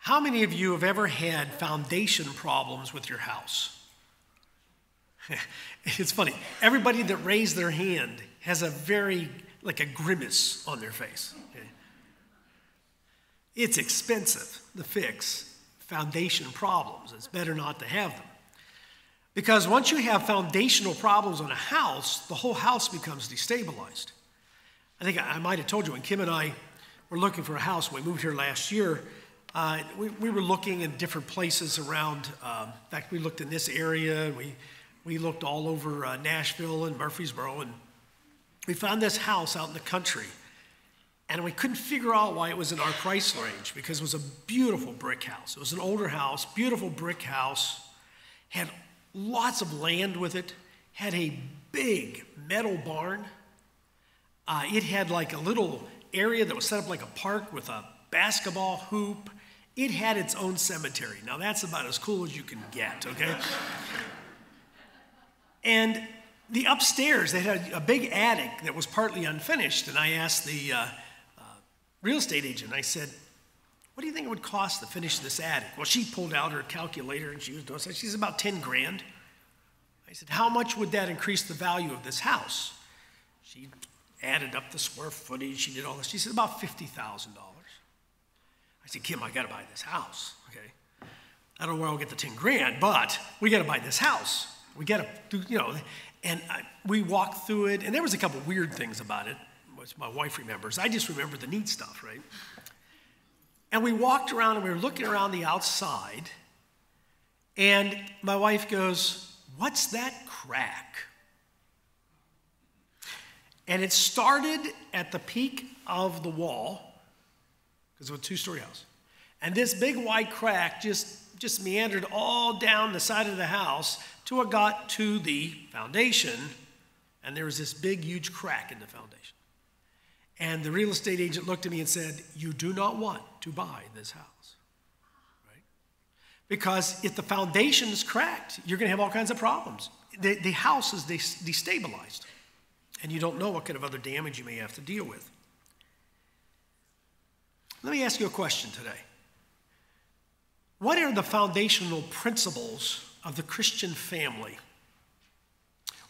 How many of you have ever had foundation problems with your house? It's funny. Everybody that raised their hand has like a grimace on their face. Okay? It's expensive to fix foundation problems. It's better not to have them. Because once you have foundational problems on a house, the whole house becomes destabilized. I think I might have told you when Kim and I were looking for a house when we moved here last year, we were looking in different places around. In fact, we looked in this area, and we looked all over Nashville and Murfreesboro, and we found this house out in the country. And we couldn't figure out why it was in our price range, because it was a beautiful brick house. It was an older house, beautiful brick house, had lots of land with it, had a big metal barn. It had like a little area that was set up like a park with a basketball hoop. It had its own cemetery. Now that's about as cool as you can get, okay? And the upstairs, they had a big attic that was partly unfinished, and I asked the real estate agent, I said, what do you think it would cost to finish this attic? Well, she pulled out her calculator and she was doing something. She said, about 10 grand. I said, how much would that increase the value of this house? She added up the square footage, she did all this. She said, about $50,000. I said, Kim, I gotta buy this house, okay? I don't know where I'll get the 10 grand, but we gotta buy this house. We gotta do, and we walked through it, and there was a couple weird things about it, which my wife remembers. I just remember the neat stuff, right? And we walked around, and we were looking around the outside, and my wife goes, what's that crack? And it started at the peak of the wall, because it was a two-story house. And this big white crack just meandered all down the side of the house till it got to the foundation, and there was this big, huge crack in the foundation. And the real estate agent looked at me and said, you do not want to buy this house, right? Because if the foundation is cracked, you're going to have all kinds of problems. The house is destabilized, and you don't know what kind of other damage you may have to deal with. Let me ask you a question today. What are the foundational principles of the Christian family?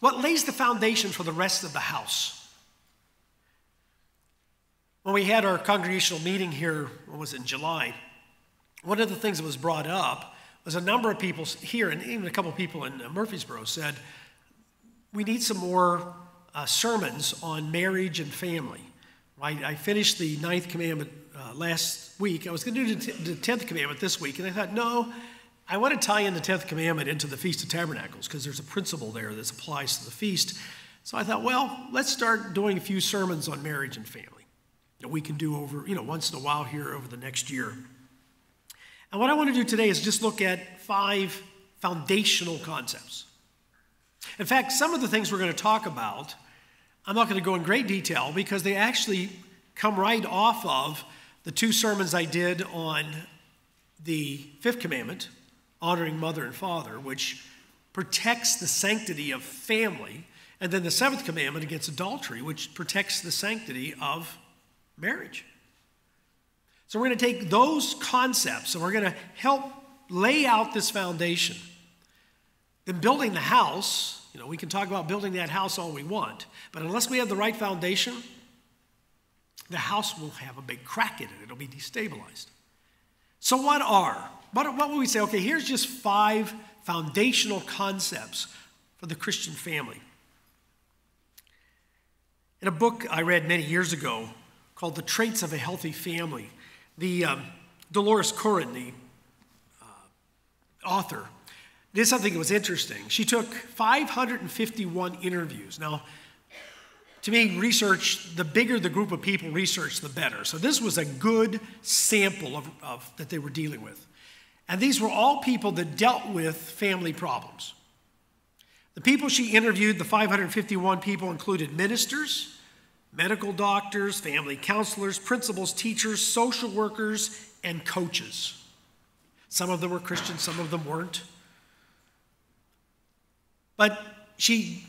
What lays the foundation for the rest of the house? When we had our congregational meeting here, in July, one of the things that was brought up was a number of people here, and even a couple of people in Murfreesboro said, we need some more sermons on marriage and family. Right? I finished the 9th commandment last week. I was going to do the 10th commandment this week, and I thought, no, I want to tie in the 10th commandment into the Feast of Tabernacles, because there's a principle there that applies to the feast. So I thought, well, let's start doing a few sermons on marriage and family that we can do over, once in a while here over the next year. And what I want to do today is just look at 5 foundational concepts. In fact, some of the things we're going to talk about, I'm not going to go in great detail because they actually come right off of the 2 sermons I did on the 5th commandment, honoring mother and father, which protects the sanctity of family, and then the 7th commandment against adultery, which protects the sanctity of marriage. So we're going to take those concepts and we're going to help lay out this foundation. Then building the house, we can talk about building that house all we want, but unless we have the right foundation, the house will have a big crack in it. It'll be destabilized. So what would we say? Okay, here's just 5 foundational concepts for the Christian family. In a book I read many years ago called The Traits of a Healthy Family, the Dolores Curran, the author, did something that was interesting. She took 551 interviews. Now, to me, research, the bigger the group of people research, the better. So this was a good sample of that they were dealing with. And these were all people that dealt with family problems. The people she interviewed, the 551 people, included ministers, medical doctors, family counselors, principals, teachers, social workers, and coaches. Some of them were Christian, some of them weren't. But she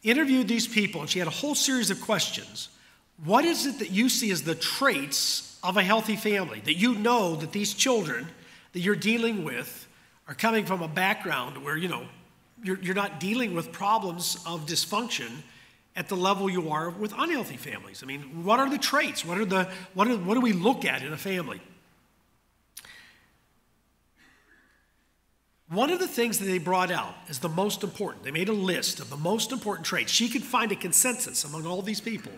interviewed these people, and she had a whole series of questions. What is it that you see as the traits of a healthy family? That you know that these children that you're dealing with are coming from a background where, you're not dealing with problems of dysfunction at the level you are with unhealthy families. I mean, what are the traits? What do we look at in a family? One of the things that they brought out as the most important, they made a list of the most important traits. She could find a consensus among all these people,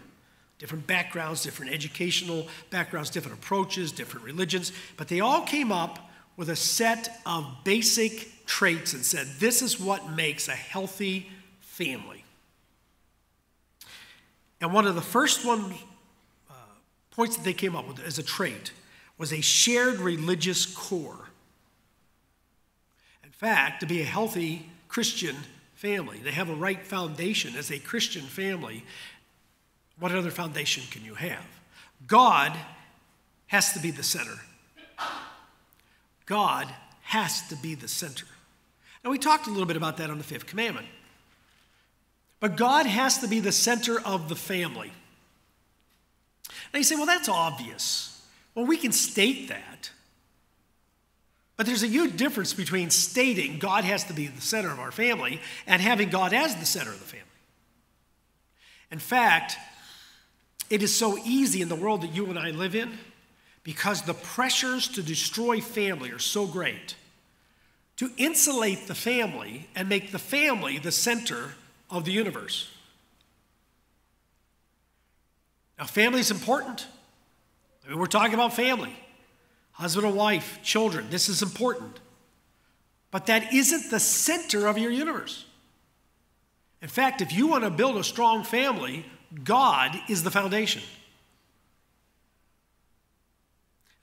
different backgrounds, different educational backgrounds, different approaches, different religions, but they all came up with a set of basic traits and said, this is what makes a healthy family. And one of the first points that they came up with as a trait was a shared religious core. In fact, to be a healthy Christian family, to have a right foundation as a Christian family, what other foundation can you have? God has to be the center. God has to be the center. Now, we talked a little bit about that on the fifth commandment. But God has to be the center of the family. Now you say, well, that's obvious. Well, we can state that. But there's a huge difference between stating God has to be the center of our family and having God as the center of the family. In fact, it is so easy in the world that you and I live in because the pressures to destroy family are so great to insulate the family and make the family the center of the universe. Now, family is important. I mean, we're talking about family. Husband and wife, children, this is important. But that isn't the center of your universe. In fact, if you want to build a strong family, God is the foundation.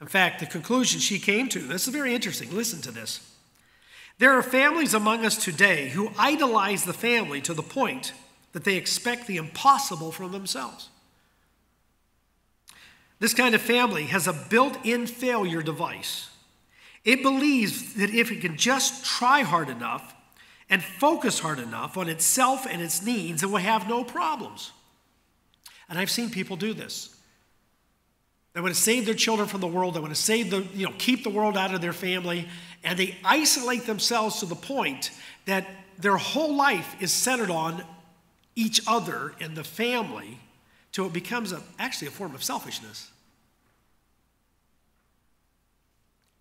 In fact, the conclusion she came to, this is very interesting. Listen to this. There are families among us today who idolize the family to the point that they expect the impossible from themselves. This kind of family has a built-in failure device. It believes that if it can just try hard enough and focus hard enough on itself and its needs, it will have no problems. And I've seen people do this. They want to save their children from the world. They want to keep the world out of their family. And they isolate themselves to the point that their whole life is centered on each other and the family till it becomes actually a form of selfishness.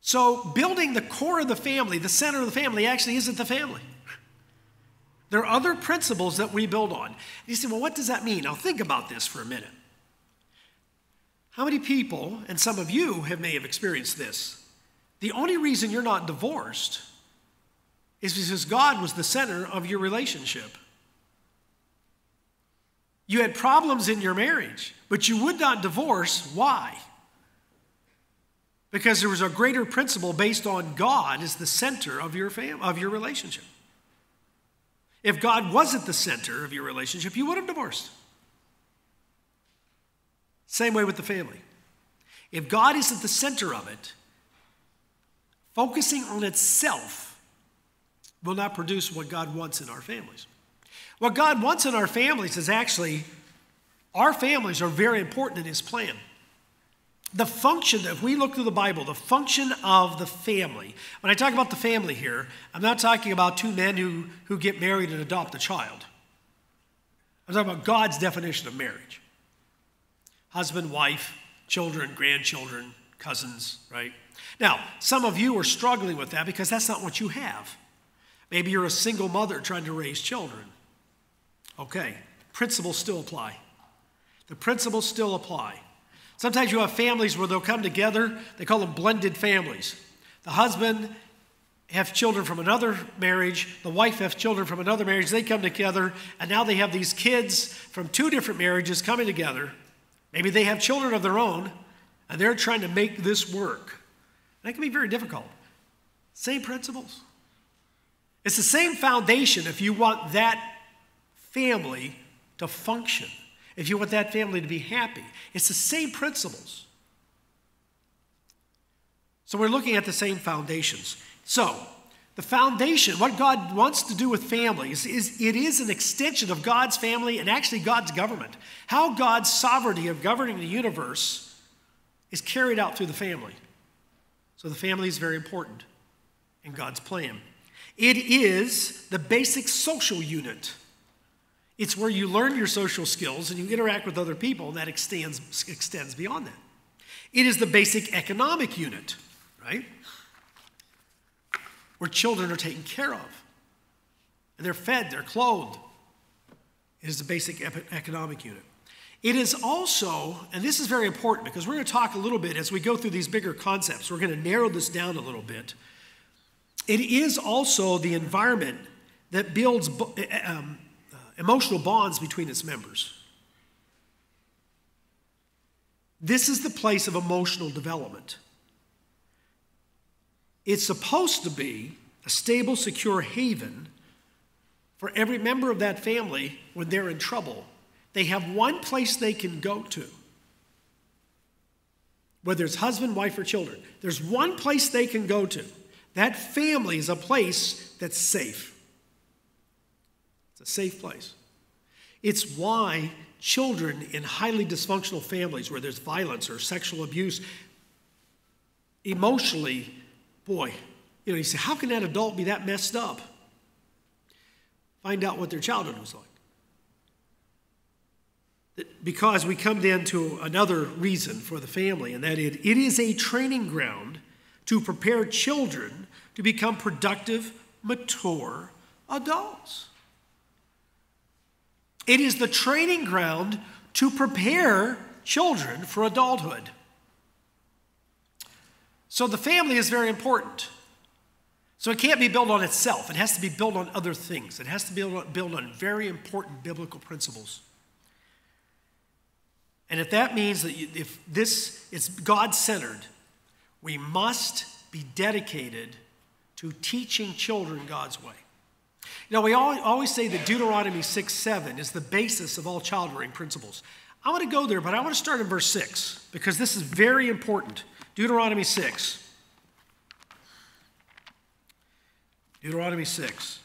So building the core of the family, the center of the family, actually isn't the family. There are other principles that we build on. And you say, well, what does that mean? Now think about this for a minute. How many people, and some of you may have experienced this, the only reason you're not divorced is because God was the center of your relationship. You had problems in your marriage, but you would not divorce. Why? Because there was a greater principle based on God as the center of your relationship. If God wasn't the center of your relationship, you would have divorced. Same way with the family. If God isn't the center of it, focusing on itself will not produce what God wants in our families. What God wants in our families is actually, our families are very important in His plan. The function, if we look through the Bible, the function of the family. When I talk about the family here, I'm not talking about two men who get married and adopt a child. I'm talking about God's definition of marriage. Husband, wife, children, grandchildren, cousins, right? Now, some of you are struggling with that because that's not what you have. Maybe you're a single mother trying to raise children. Okay, principles still apply. The principles still apply. Sometimes you have families where they'll come together. They call them blended families. The husband has children from another marriage. The wife has children from another marriage. They come together, and now they have these kids from two different marriages coming together. Maybe they have children of their own, and they're trying to make this work. That can be very difficult. Same principles. It's the same foundation if you want that family to function. If you want that family to be happy, it's the same principles. So we're looking at the same foundations. So the foundation, what God wants to do with families, it is an extension of God's family and actually God's government. How God's sovereignty of governing the universe is carried out through the family. So the family is very important in God's plan. It is the basic social unit. It's where you learn your social skills and you interact with other people, and that extends beyond that. It is the basic economic unit, right? Where children are taken care of. And they're fed, they're clothed. It is the basic economic unit. It is also, and this is very important because we're going to talk a little bit as we go through these bigger concepts. We're going to narrow this down a little bit. It is also the environment that builds emotional bonds between its members. This is the place of emotional development. It's supposed to be a stable, secure haven for every member of that family when they're in trouble. They have one place they can go to. Whether it's husband, wife, or children. There's one place they can go to. That family is a place that's safe. It's a safe place. It's why children in highly dysfunctional families where there's violence or sexual abuse, emotionally, boy, you say, how can that adult be that messed up? Find out what their childhood was like. Because we come then to another reason for the family, and that it is a training ground to prepare children to become productive, mature adults. It is the training ground to prepare children for adulthood. So the family is very important. So it can't be built on itself. It has to be built on other things. It has to be built on very important biblical principles. And if that means that if this is God-centered, we must be dedicated to teaching children God's way. You know, we always say that Deuteronomy 6:7 is the basis of all child-rearing principles. I want to go there, but I want to start in verse 6 because this is very important. Deuteronomy 6. Deuteronomy 6.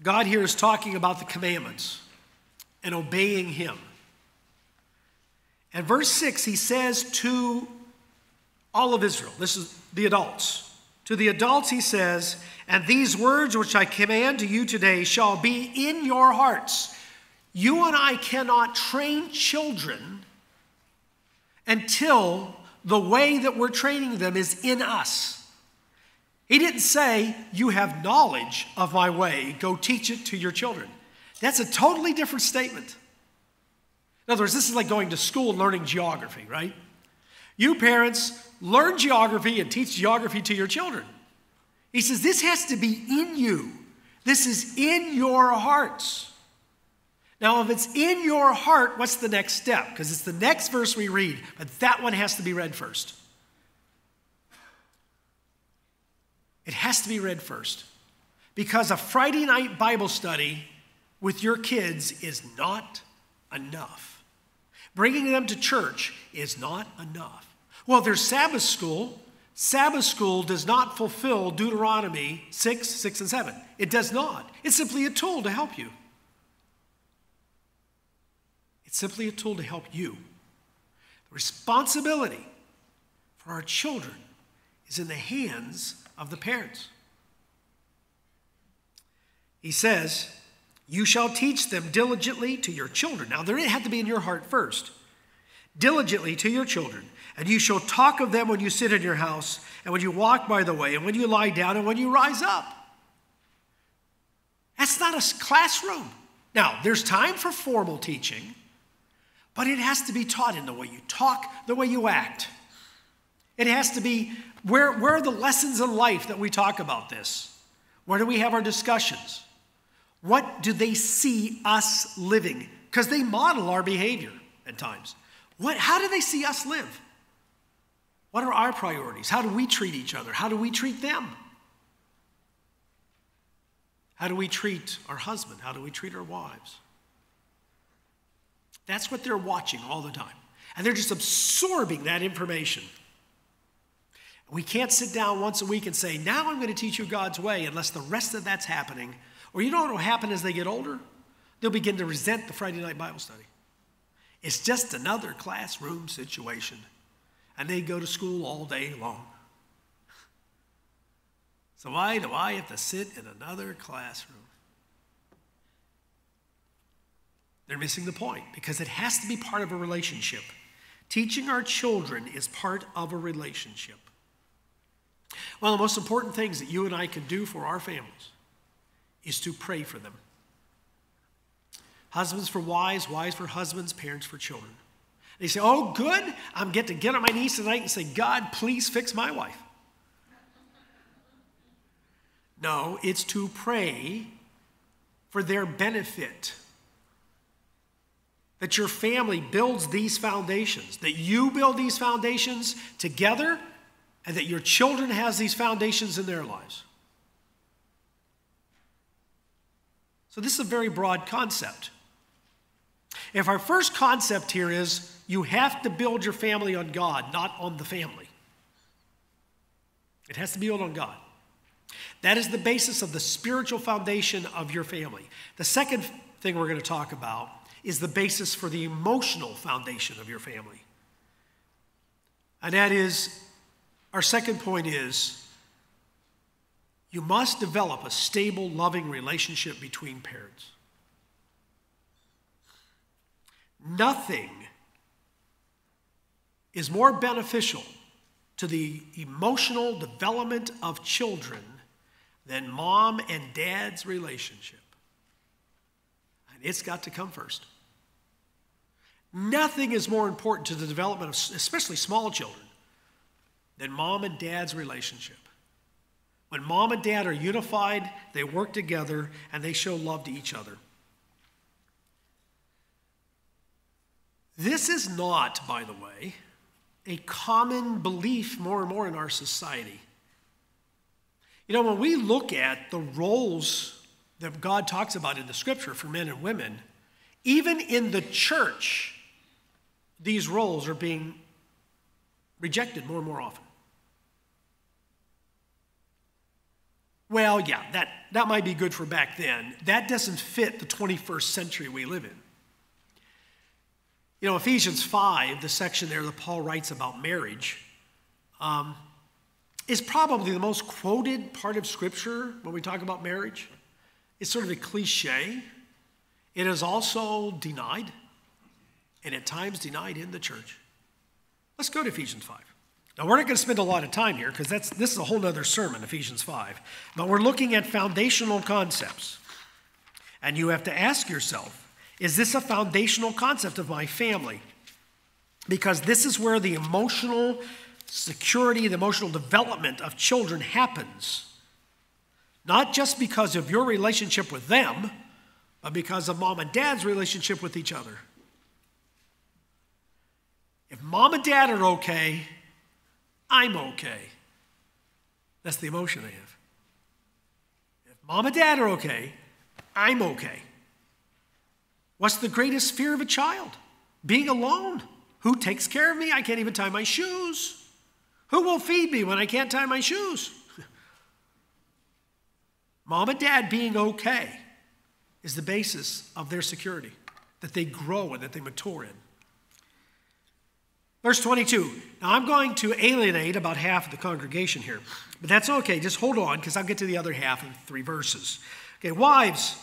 God here is talking about the commandments and obeying him. And verse 6, he says to all of Israel, this is the adults. To the adults he says, and these words which I command to you today shall be in your hearts. You and I cannot train children until the way that we're training them is in us. He didn't say, you have knowledge of my way, go teach it to your children. That's a totally different statement. In other words, this is like going to school and learning geography, right? You parents, learn geography and teach geography to your children. He says, this has to be in you. This is in your hearts. Now, if it's in your heart, what's the next step? Because it's the next verse we read, but that one has to be read first. It has to be read first. Because a Friday night Bible study with your kids is not enough. Bringing them to church is not enough. Well, there's Sabbath school. Sabbath school does not fulfill Deuteronomy 6, 6, and 7. It does not. It's simply a tool to help you. It's simply a tool to help you. The responsibility for our children is in the hands of the parents. He says, you shall teach them diligently to your children. Now, it had to be in your heart first. Diligently to your children. And you shall talk of them when you sit in your house, and when you walk by the way, and when you lie down, and when you rise up. That's not a classroom. Now, there's time for formal teaching, but it has to be taught in the way you talk, the way you act. It has to be, where are the lessons in life that we talk about this? Where do we have our discussions? What do they see us living? Because they model our behavior at times. How do they see us live? What are our priorities? How do we treat each other? How do we treat them? How do we treat our husband? How do we treat our wives? That's what they're watching all the time. And they're just absorbing that information. We can't sit down once a week and say, now I'm going to teach you God's way, unless the rest of that's happening. Or you know what will happen as they get older? They'll begin to resent the Friday night Bible study. It's just another classroom situation. And they go to school all day long. So why do I have to sit in another classroom? They're missing the point because it has to be part of a relationship. Teaching our children is part of a relationship. One of the most important things that you and I can do for our families is to pray for them. Husbands for wives, wives for husbands, parents for children. They say, oh, good, I'm get to get on my knees tonight and say, God, please fix my wife. No, it's to pray for their benefit. That your family builds these foundations, that you build these foundations together, and that your children has these foundations in their lives. So this is a very broad concept. If our first concept here is you have to build your family on God, not on the family. It has to be built on God. That is the basis of the spiritual foundation of your family. The second thing we're going to talk about is the basis for the emotional foundation of your family. And that is, our second point is, you must develop a stable, loving relationship between parents. Nothing is more beneficial to the emotional development of children than mom and dad's relationship. And it's got to come first. Nothing is more important to the development of especially small children than mom and dad's relationship. When mom and dad are unified, they work together, and they show love to each other. This is not, by the way, a common belief more and more in our society. You know, when we look at the roles that God talks about in the scripture for men and women, even in the church, these roles are being rejected more and more often. Well, yeah, that might be good for back then. That doesn't fit the 21st century we live in. You know, Ephesians 5, the section there that Paul writes about marriage, is probably the most quoted part of Scripture when we talk about marriage. It's sort of a cliche. It is also denied, and at times denied in the church. Let's go to Ephesians 5. Now, we're not going to spend a lot of time here because this is a whole other sermon, Ephesians 5. But we're looking at foundational concepts. And you have to ask yourself, is this a foundational concept of my family? Because this is where the emotional security, the emotional development of children happens. Not just because of your relationship with them, but because of mom and dad's relationship with each other. If mom and dad are okay, I'm okay. That's the emotion I have. If mom and dad are okay, I'm okay. What's the greatest fear of a child? Being alone. Who takes care of me? I can't even tie my shoes. Who will feed me when I can't tie my shoes? Mom and dad being okay is the basis of their security, that they grow and that they mature in. Verse 22. Now I'm going to alienate about half of the congregation here, but that's okay. Just hold on because I'll get to the other half in 3 verses. Okay, wives,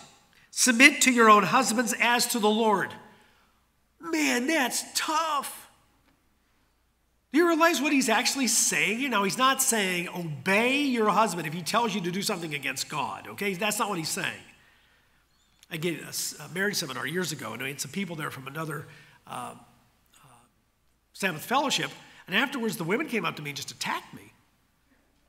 submit to your own husbands as to the Lord. Man, that's tough. Do you realize what he's actually saying? You know, he's not saying obey your husband if he tells you to do something against God, okay? That's not what he's saying. I gave a marriage seminar years ago, and I had some people there from another Sabbath fellowship, and afterwards the women came up to me and just attacked me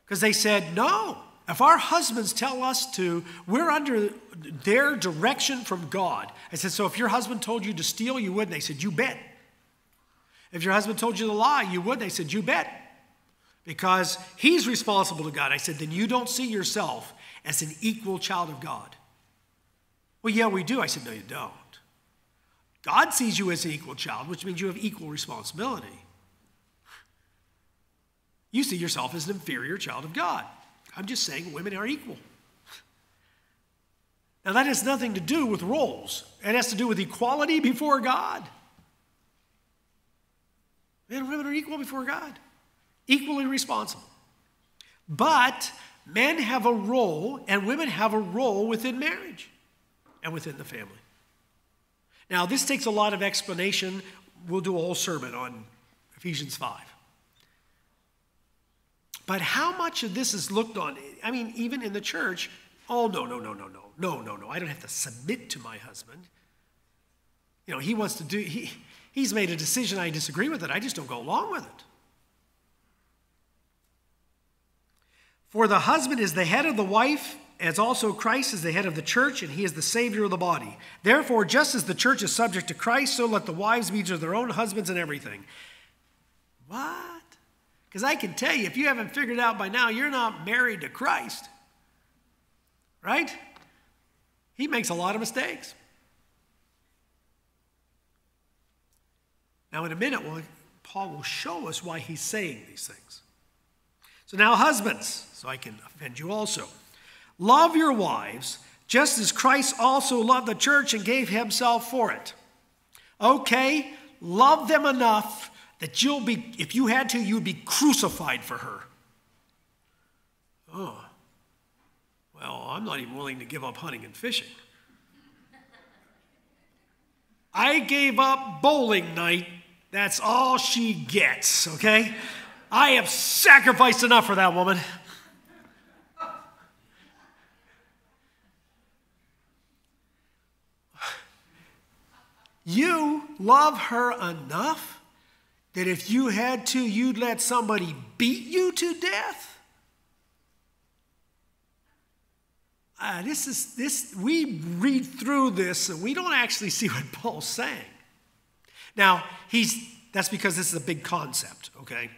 because they said, no, if our husbands tell us to, we're under their direction from God. I said, so if your husband told you to steal, you would? And they said, you bet. If your husband told you to lie, you would? They said, you bet. Because he's responsible to God. I said, then you don't see yourself as an equal child of God. Well, yeah, we do. I said, no, you don't. God sees you as an equal child, which means you have equal responsibility. You see yourself as an inferior child of God. I'm just saying women are equal. Now, that has nothing to do with roles. It has to do with equality before God. Men and women are equal before God, equally responsible. But men have a role and women have a role within marriage and within the family. Now, this takes a lot of explanation. We'll do a whole sermon on Ephesians 5. But how much of this is looked on? I mean, even in the church, oh, no. I don't have to submit to my husband. You know, he wants to do, he's made a decision, I disagree with it. I just don't go along with it. For the husband is the head of the wife, as also Christ is the head of the church, and he is the Savior of the body. Therefore, just as the church is subject to Christ, so let the wives be to their own husbands in everything. What? Because I can tell you, if you haven't figured it out by now, you're not married to Christ. Right? He makes a lot of mistakes. Now, in a minute, Paul will show us why he's saying these things. So now, husbands, so I can offend you also. Love your wives, just as Christ also loved the church and gave himself for it. Okay, love them enough that you'll be, if you had to, you'd be crucified for her. Oh, well, I'm not even willing to give up hunting and fishing. I gave up bowling night. That's all she gets, okay? I have sacrificed enough for that woman. You love her enough that if you had to, you'd let somebody beat you to death? We read through this and we don't actually see what Paul's saying. Now, that's because this is a big concept, okay?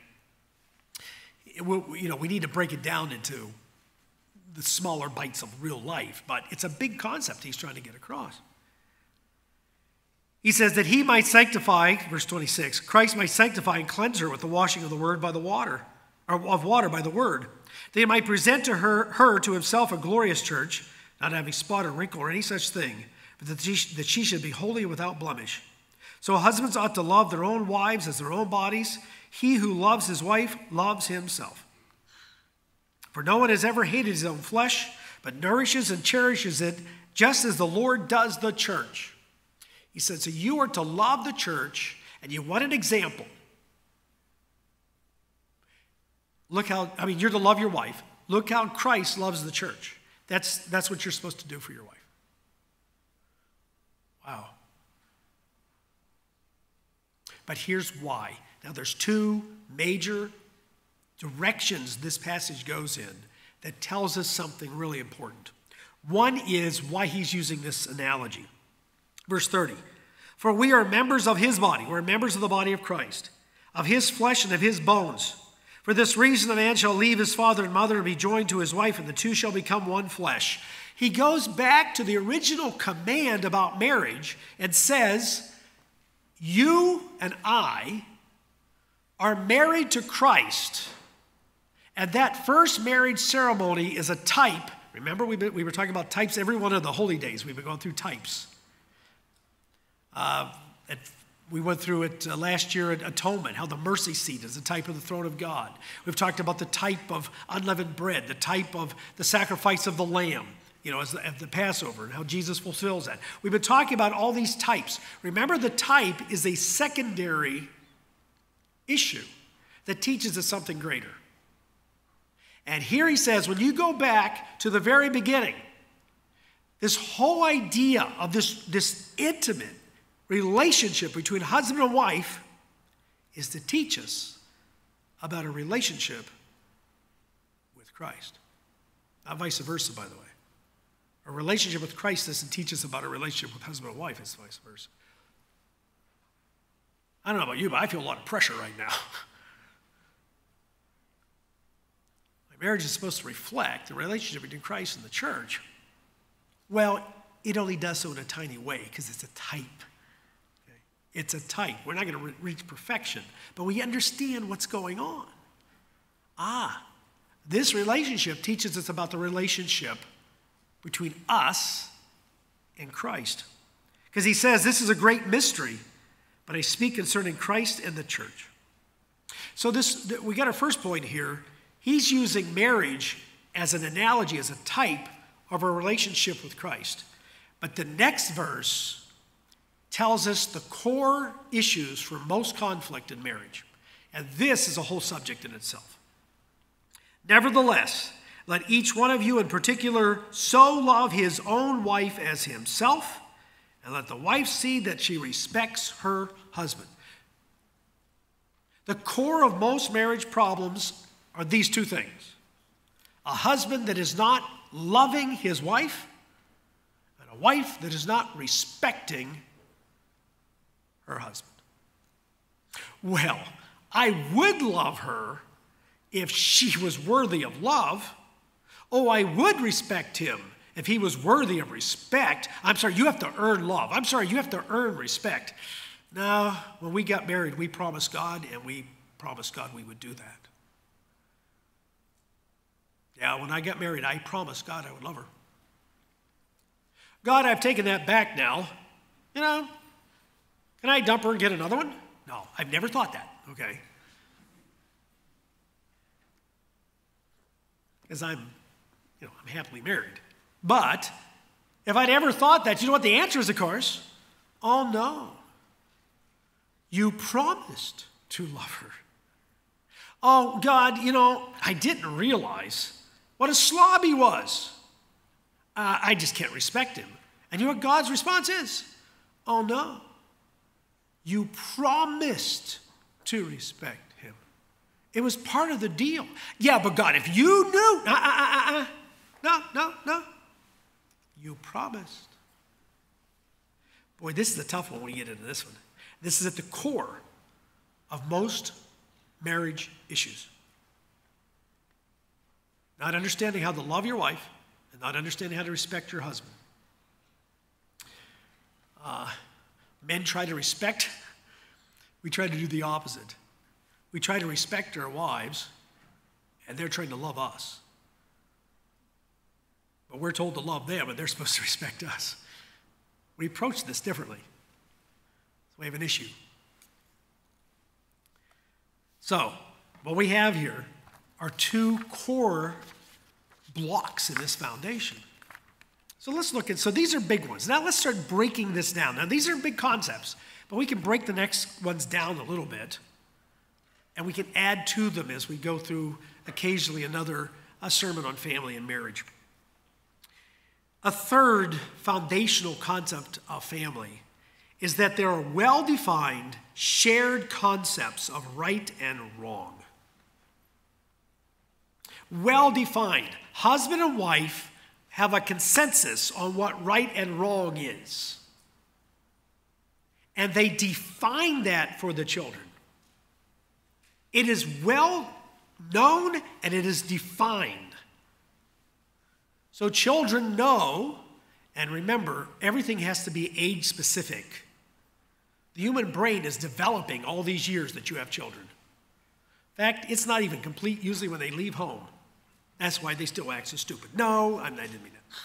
We need to break it down into the smaller bites of real life, but it's a big concept he's trying to get across. He says that he might sanctify, verse 26, Christ might sanctify and cleanse her with the washing of the word by the water, or of water by the word, that he might present to her to himself a glorious church, not having spot or wrinkle or any such thing, but that she should be holy and without blemish. So husbands ought to love their own wives as their own bodies. He who loves his wife loves himself. For no one has ever hated his own flesh, but nourishes and cherishes it, just as the Lord does the church. He said, so you are to love the church, and you want an example. You're to love your wife. Look how Christ loves the church. That's what you're supposed to do for your wife. Wow. But here's why. Now, there's two major directions this passage goes in that tells us something really important. One is why he's using this analogy. Verse 30, for we are members of his body. We're members of the body of Christ, of his flesh and of his bones. For this reason, a man shall leave his father and mother and be joined to his wife, and the two shall become one flesh. He goes back to the original command about marriage and says, you and I are married to Christ. And that first marriage ceremony is a type. Remember, we were talking about types every one of the holy days. We've been going through types. We went through it last year at Atonement, how the mercy seat is a type of the throne of God. We've talked about the type of unleavened bread, the type of the sacrifice of the lamb, as the Passover, and how Jesus fulfills that. We've been talking about all these types. Remember, the type is a secondary issue that teaches us something greater. And here he says, when you go back to the very beginning, this whole idea of this intimate relationship between husband and wife is to teach us about a relationship with Christ. Not vice versa, by the way. A relationship with Christ doesn't teach us about a relationship with husband and wife. It's vice versa. I don't know about you, but I feel a lot of pressure right now. My marriage is supposed to reflect the relationship between Christ and the church. Well, it only does so in a tiny way because it's a type. Okay? It's a type. We're not going to reach perfection, but we understand what's going on. This relationship teaches us about the relationship between us and Christ. Because he says, this is a great mystery, but I speak concerning Christ and the church. So we got our first point here. He's using marriage as an analogy, as a type of our relationship with Christ. But the next verse tells us the core issues for most conflict in marriage. And this is a whole subject in itself. Nevertheless, let each one of you in particular so love his own wife as himself, and let the wife see that she respects her husband. The core of most marriage problems are these two things. A husband that is not loving his wife, and a wife that is not respecting her husband. Well, I would love her if she was worthy of love. Oh, I would respect him if he was worthy of respect. I'm sorry, you have to earn love. I'm sorry, you have to earn respect. No, when we got married, we promised God, and we promised God we would do that. Yeah, when I got married, I promised God I would love her. God, I've taken that back now. You know, can I dump her and get another one? No, I've never thought that, okay? Because I'm happily married. But if I'd ever thought that, you know what the answer is, of course? Oh, no. You promised to love her. Oh, God, I didn't realize what a slob he was. I just can't respect him. And you know what God's response is? Oh, no. You promised to respect him. It was part of the deal. Yeah, but God, if you knew, no. You promised. Boy, this is a tough one when we get into this one. This is at the core of most marriage issues. Not understanding how to love your wife and not understanding how to respect your husband. Men try to respect. We try to do the opposite. We try to respect our wives, and they're trying to love us. But we're told to love them, and they're supposed to respect us. We approach this differently. So we have an issue. So, what we have here are two core blocks in this foundation. So let's look at, so these are big ones. Now let's start breaking this down. Now these are big concepts, but we can break the next ones down a little bit, and we can add to them as we go through occasionally a sermon on family and marriage. A third foundational concept of family is that there are well-defined, shared concepts of right and wrong. Well-defined. Husband and wife have a consensus on what right and wrong is. And they define that for the children. It is well known and it is defined. So children know, and remember, everything has to be age specific. The human brain is developing all these years that you have children. In fact, it's not even complete usually when they leave home. That's why they still act so stupid. No, I didn't mean that.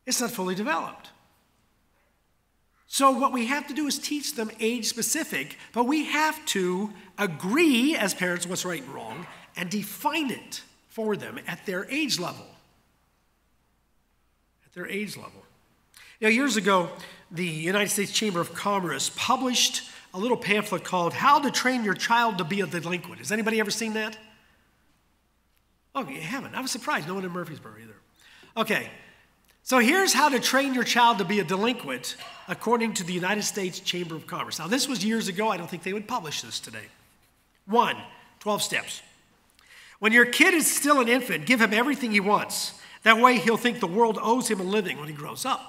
It's not fully developed. So what we have to do is teach them age specific, but we have to agree as parents what's right and wrong and define it for them at their age level. At their age level. Years ago, the United States Chamber of Commerce published a little pamphlet called How to Train Your Child to Be a Delinquent. Has anybody ever seen that? Oh, you haven't. I was surprised. No one in Murfreesboro either. Okay. So here's how to train your child to be a delinquent according to the United States Chamber of Commerce. Now, this was years ago. I don't think they would publish this today. 1, 12 steps. When your kid is still an infant, give him everything he wants. That way he'll think the world owes him a living when he grows up.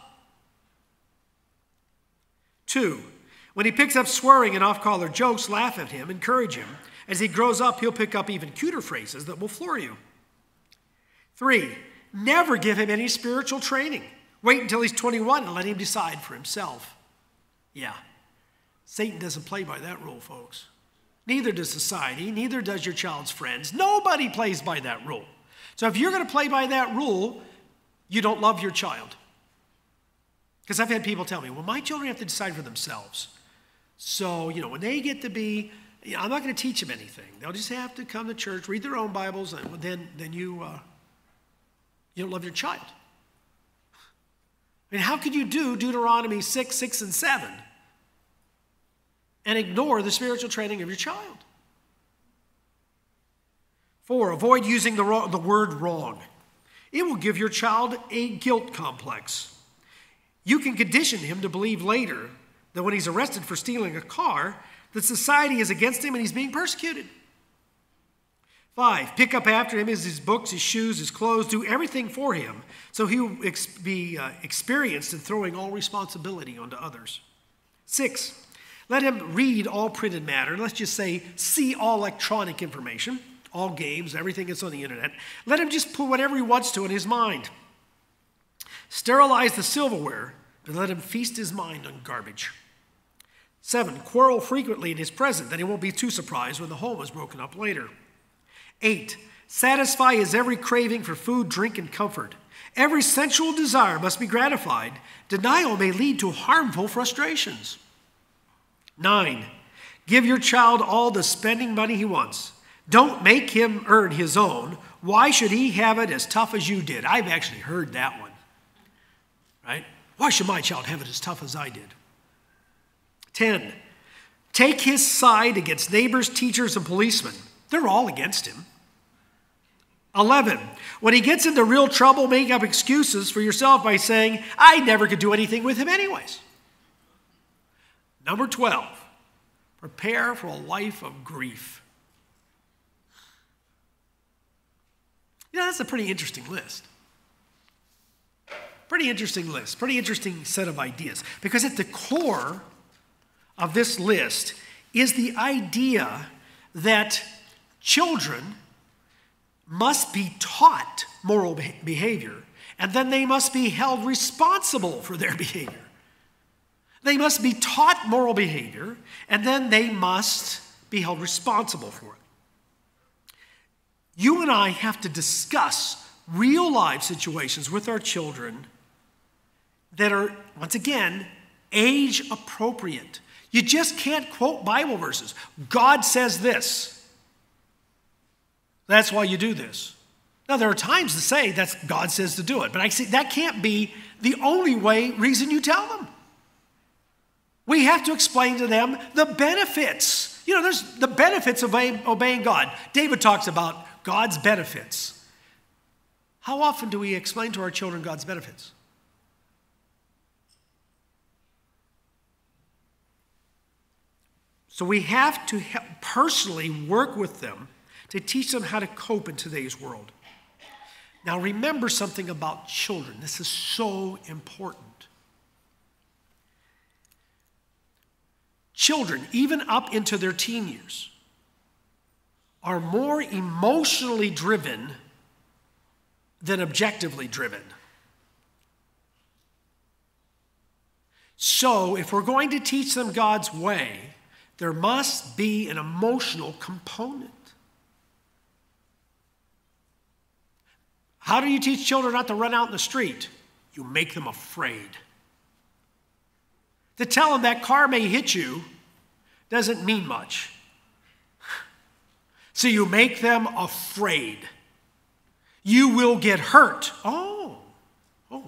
2, when he picks up swearing and off-color jokes, laugh at him, encourage him. As he grows up, he'll pick up even cuter phrases that will floor you. 3, never give him any spiritual training. Wait until he's 21 and let him decide for himself. Yeah, Satan doesn't play by that rule, folks. Neither does society, neither does your child's friends. Nobody plays by that rule. So if you're going to play by that rule, you don't love your child. Because I've had people tell me, well, my children have to decide for themselves. So, when they get to be, I'm not going to teach them anything. They'll just have to come to church, read their own Bibles, and then you don't love your child. I mean, how could you do Deuteronomy 6, 6, and 7 and ignore the spiritual training of your child? 4, avoid using the word wrong. It will give your child a guilt complex. You can condition him to believe later that when he's arrested for stealing a car, that society is against him and he's being persecuted. 5, pick up after him his books, his shoes, his clothes, do everything for him so he will be experienced in throwing all responsibility onto others. 6, let him read all printed matter. Let's just say see all electronic information, all games, everything that's on the internet. Let him just put whatever he wants to in his mind. Sterilize the silverware and let him feast his mind on garbage. 7, quarrel frequently in his presence, that he won't be too surprised when the home is broken up later. 8, satisfy his every craving for food, drink, and comfort. Every sensual desire must be gratified. Denial may lead to harmful frustrations. 9, give your child all the spending money he wants. Don't make him earn his own. Why should he have it as tough as you did? I've actually heard that one, right? Why should my child have it as tough as I did? 10, take his side against neighbors, teachers, and policemen. They're all against him. 11, when he gets into real trouble, make up excuses for yourself by saying, I never could do anything with him anyways. Number 12, prepare for a life of grief. That's a pretty interesting list. Pretty interesting list, pretty interesting set of ideas. Because at the core of this list is the idea that children must be taught moral behavior, and then they must be held responsible for their behavior. They must be taught moral behavior, and then they must be held responsible for it. You and I have to discuss real life situations with our children that are, once again, age appropriate. You just can't quote Bible verses. God says this. That's why you do this. Now, there are times to say that God says to do it, but I see that can't be the only reason you tell them. We have to explain to them the benefits. There's the benefits of obeying God. David talks about God's benefits. How often do we explain to our children God's benefits? So we have to personally work with them to teach them how to cope in today's world. Now remember something about children. This is so important. Children, even up into their teen years, are more emotionally driven than objectively driven. So if we're going to teach them God's way, there must be an emotional component. How do you teach children not to run out in the street? You make them afraid. To tell them that car may hit you doesn't mean much. So you make them afraid. You will get hurt. Oh,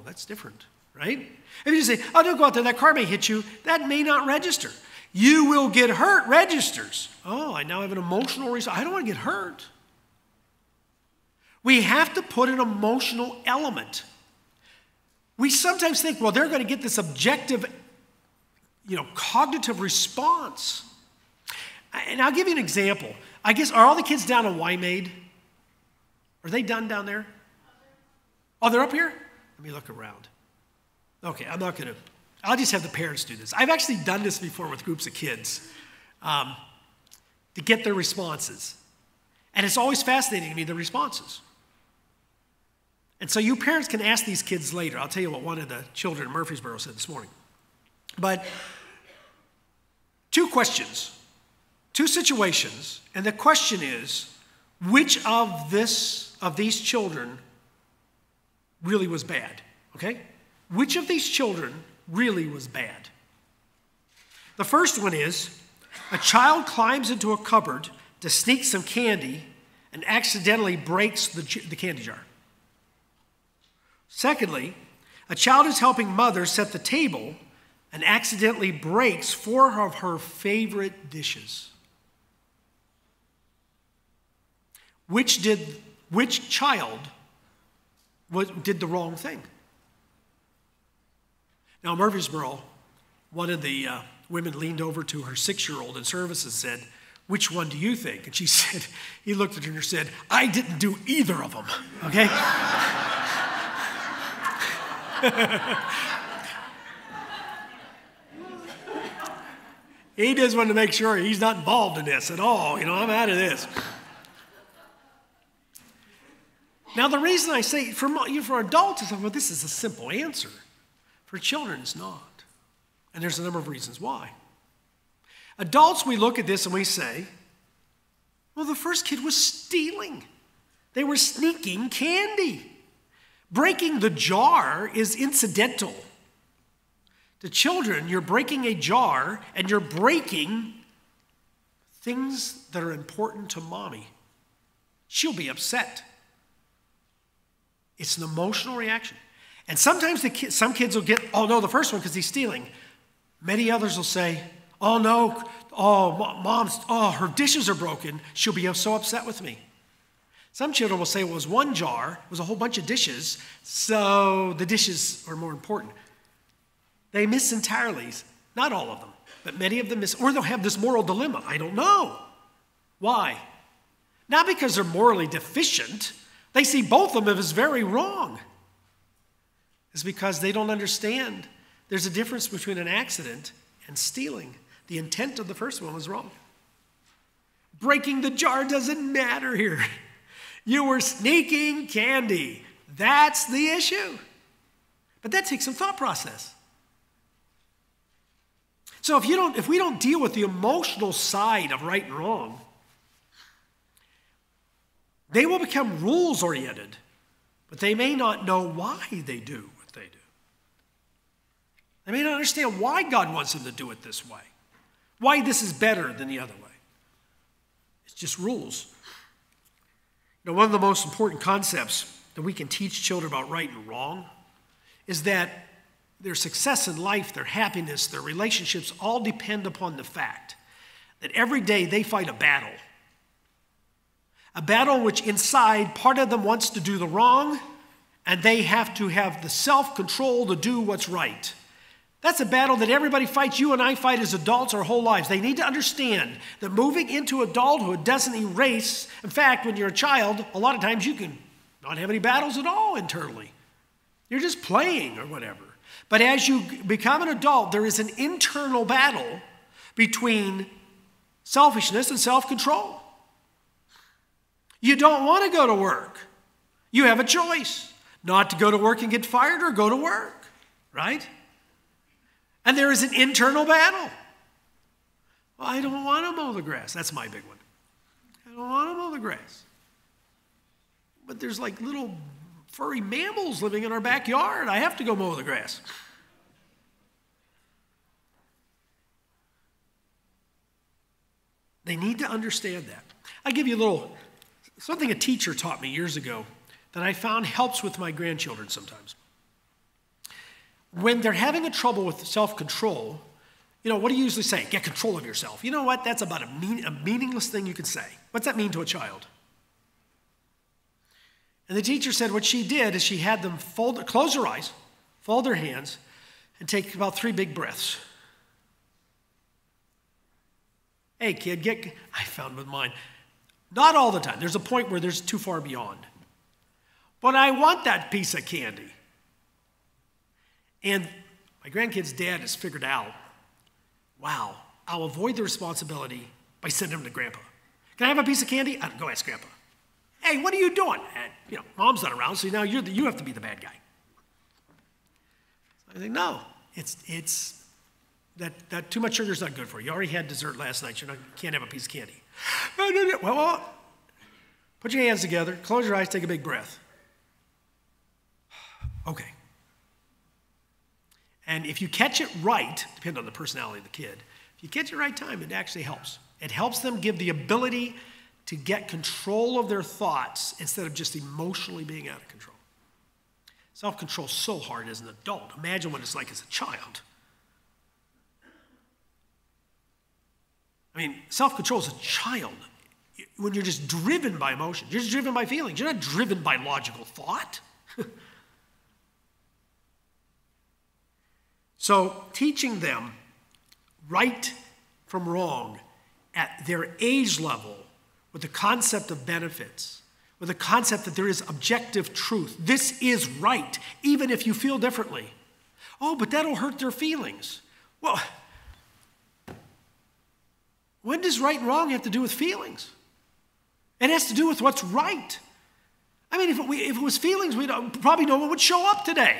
that's different, right? If you say, don't go out there, that car may hit you, that may not register. You will get hurt registers. I now have an emotional response. I don't want to get hurt. We have to put an emotional element. We sometimes think, they're going to get this objective, cognitive response. And I'll give you an example. I guess, are all the kids down in Wymaid? Are they done down there? Oh, they're up here? Let me look around. Okay, I'll just have the parents do this. I've actually done this before with groups of kids to get their responses. And it's always fascinating to me, the responses. And so you parents can ask these kids later. I'll tell you what one of the children in Murfreesboro said this morning. But 2 questions, 2 situations, and the question is, which of these children really was bad? Okay? Which of these children really was bad? The first one is, a child climbs into a cupboard to sneak some candy and accidentally breaks the candy jar. Secondly, a child is helping mother set the table and accidentally breaks 4 of her favorite dishes. Which child did the wrong thing? Now, in Murfreesboro, one of the women leaned over to her 6-year-old in service and said, "Which one do you think?" And she said, he looked at her and said, "I didn't do either of them," okay? He just wanted to make sure he's not involved in this at all. I'm out of this. Now, the reason I say, for adults, I thought, well, this is a simple answer. For children, it's not. And there's a number of reasons why. Adults, we look at this and we say, well, the first kid was stealing. They were sneaking candy. Breaking the jar is incidental. To children, you're breaking a jar and you're breaking things that are important to mommy. She'll be upset. It's an emotional reaction. And sometimes some kids will get, "Oh no, the first one because he's stealing." Many others will say, "Oh no, her dishes are broken. She'll be so upset with me." Some children will say, "Well, it was one jar, it was a whole bunch of dishes, so the dishes are more important." They miss entirely, not all of them, but many of them miss, or they'll have this moral dilemma. I don't know. Why? Not because they're morally deficient. They see both of them as very wrong. It's because they don't understand there's a difference between an accident and stealing. The intent of the first one was wrong. Breaking the jar doesn't matter here. You were sneaking candy. That's the issue. But that takes some thought process. So if we don't deal with the emotional side of right and wrong, they will become rules-oriented, but they may not know why they do what they do. They may not understand why God wants them to do it this way, why this is better than the other way. It's just rules. One of the most important concepts that we can teach children about right and wrong is that their success in life, their happiness, their relationships all depend upon the fact that every day they fight a battle. A battle in which inside part of them wants to do the wrong and they have to have the self-control to do what's right. That's a battle that everybody fights. You and I fight as adults our whole lives. They need to understand that moving into adulthood doesn't erase. In fact, when you're a child, a lot of times you can not have any battles at all internally. You're just playing or whatever. But as you become an adult, there is an internal battle between selfishness and self-control. You don't want to go to work. You have a choice not to go to work and get fired or go to work, right? And there is an internal battle. Well, I don't want to mow the grass. That's my big one. I don't want to mow the grass. But there's like little furry mammals living in our backyard. I have to go mow the grass. They need to understand that. I'll give you something a teacher taught me years ago that I found helps with my grandchildren sometimes. When they're having a trouble with self-control, what do you usually say? Get control of yourself. You know what? That's about a meaningless thing you can say. What's that mean to a child? And the teacher said what she did is she had them close their eyes, fold their hands, and take about 3 big breaths. Hey, kid, I found with mine. Not all the time. There's a point where there's too far beyond. But I want that piece of candy. And my grandkid's dad has figured out, wow, I'll avoid the responsibility by sending him to Grandpa. Can I have a piece of candy? Go ask Grandpa. Hey, what are you doing? And, Mom's not around, so now you have to be the bad guy. I think, no, it's that too much sugar is not good for you. You already had dessert last night. You can't have a piece of candy. Well, put your hands together, close your eyes, take a big breath. Okay. And if you catch it right, depending on the personality of the kid, you catch it right time, it actually helps. It helps them give the ability to get control of their thoughts instead of just emotionally being out of control. Self-control is so hard as an adult. Imagine what it's like as a child. I mean, self-control as a child, when you're just driven by emotions, you're just driven by feelings. You're not driven by logical thought. So teaching them right from wrong at their age level with the concept of benefits, with the concept that there is objective truth. This is right, even if you feel differently. Oh, but that'll hurt their feelings. Well, when does right and wrong have to do with feelings? It has to do with what's right. I mean, if it was feelings, we'd probably know what would show up today.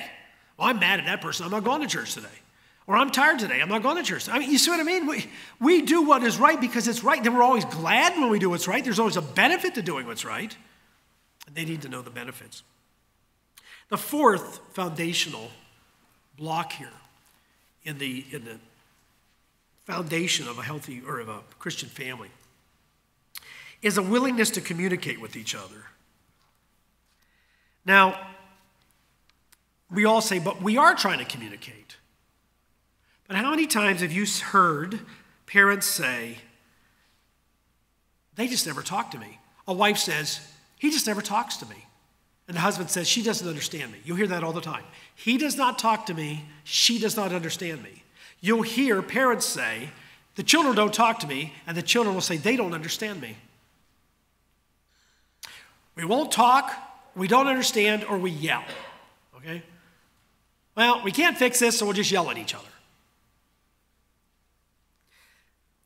Well, I'm mad at that person. I'm not going to church today. Or I'm tired today. I'm not going to church. I mean, you see what I mean? We do what is right because it's right. Then we're always glad when we do what's right. There's always a benefit to doing what's right. And they need to know the benefits. The fourth foundational block here in the foundation of a healthy or of a Christian family is a willingness to communicate with each other. Now, we all say, but we are trying to communicate. But how many times have you heard parents say, they just never talk to me? A wife says, he just never talks to me. And the husband says, she doesn't understand me. You'll hear that all the time. He does not talk to me. She does not understand me. You'll hear parents say, the children don't talk to me, and the children will say, they don't understand me. We won't talk, we don't understand, or we yell. Okay? Well, we can't fix this, so we'll just yell at each other.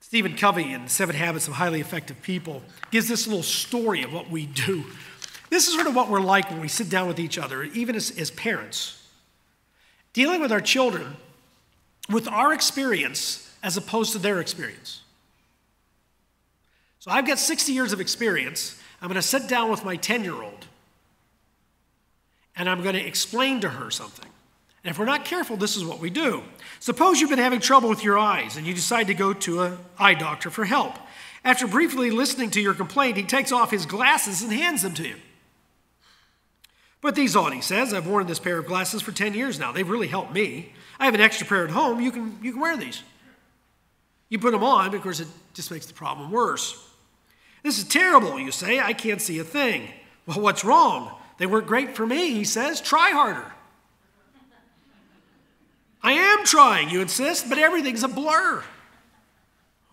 Stephen Covey in 7 Habits of Highly Effective People gives this little story of what we do. This is sort of what we're like when we sit down with each other, even as parents. Dealing with our children with our experience as opposed to their experience. So I've got 60 years of experience. I'm going to sit down with my 10-year-old and I'm going to explain to her something. And if we're not careful, this is what we do. Suppose you've been having trouble with your eyes and you decide to go to an eye doctor for help. After briefly listening to your complaint, he takes off his glasses and hands them to you. Put these on, he says. I've worn this pair of glasses for 10 years now. They've really helped me. I have an extra pair at home. You can wear these. You put them on, of course, it just makes the problem worse. This is terrible, you say. I can't see a thing. Well, what's wrong? They work great for me, he says. Try harder. I am trying, you insist, but everything's a blur.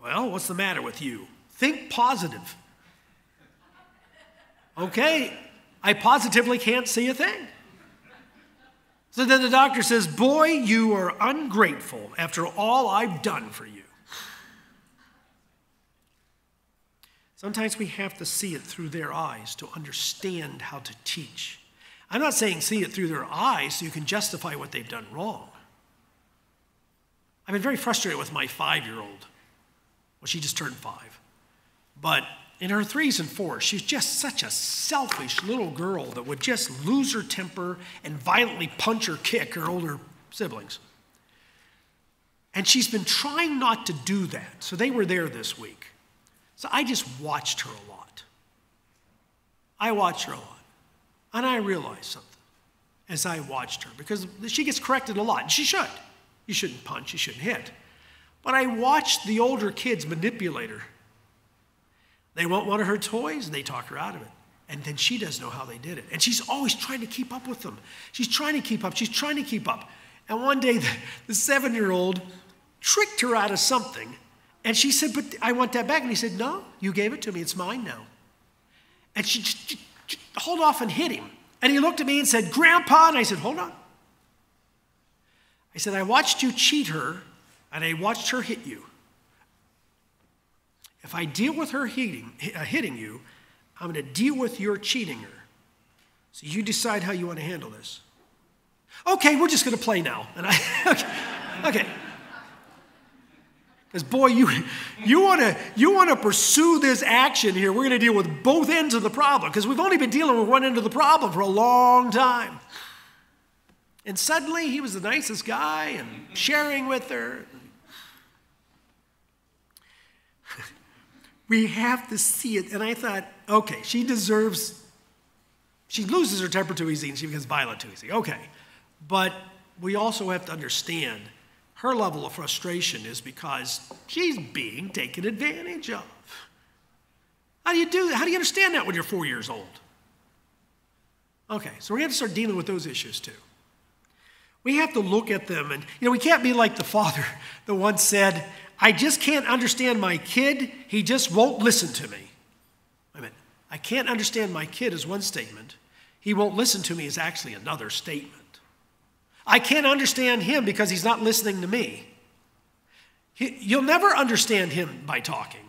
Well, what's the matter with you? Think positive. Okay, I positively can't see a thing. So then the doctor says, boy, you are ungrateful after all I've done for you. Sometimes we have to see it through their eyes to understand how to teach. I'm not saying see it through their eyes so you can justify what they've done wrong. I've been very frustrated with my 5-year-old. Well, she just turned 5. But in her 3s and 4s, she's just such a selfish little girl that would just lose her temper and violently punch or kick her older siblings. And she's been trying not to do that. So they were there this week. So I just watched her a lot. I watched her a lot. And I realized something as I watched her, because she gets corrected a lot, and she should. You shouldn't punch, you shouldn't hit. But I watched the older kids manipulate her. They want one of her toys, and they talk her out of it. And then she doesn't know how they did it. And she's always trying to keep up with them. She's trying to keep up. She's trying to keep up. And one day, the 7-year-old tricked her out of something. And she said, but I want that back. And he said, no, you gave it to me. It's mine now. And she just hauled off and hit him. And he looked at me and said, Grandpa. And I said, hold on. I said, I watched you cheat her, and I watched her hit you. If I deal with her hitting you, I'm going to deal with your cheating her. So you decide how you want to handle this. Okay, we're just going to play now. And okay. Because boy, you want to pursue this action here. We're going to deal with both ends of the problem, because we've only been dealing with one end of the problem for a long time. And suddenly he was the nicest guy and sharing with her. We have to see it. And I thought, okay, she loses her temper too easy and she becomes violent too easy. Okay. But we also have to understand her level of frustration is because she's being taken advantage of. How do you do that? How do you understand that when you're 4 years old? Okay, so we're going to have to start dealing with those issues too. We have to look at them and, we can't be like the father that once said, I just can't understand my kid. He just won't listen to me. I can't understand my kid is one statement. He won't listen to me is actually another statement. I can't understand him because he's not listening to me. You'll never understand him by talking.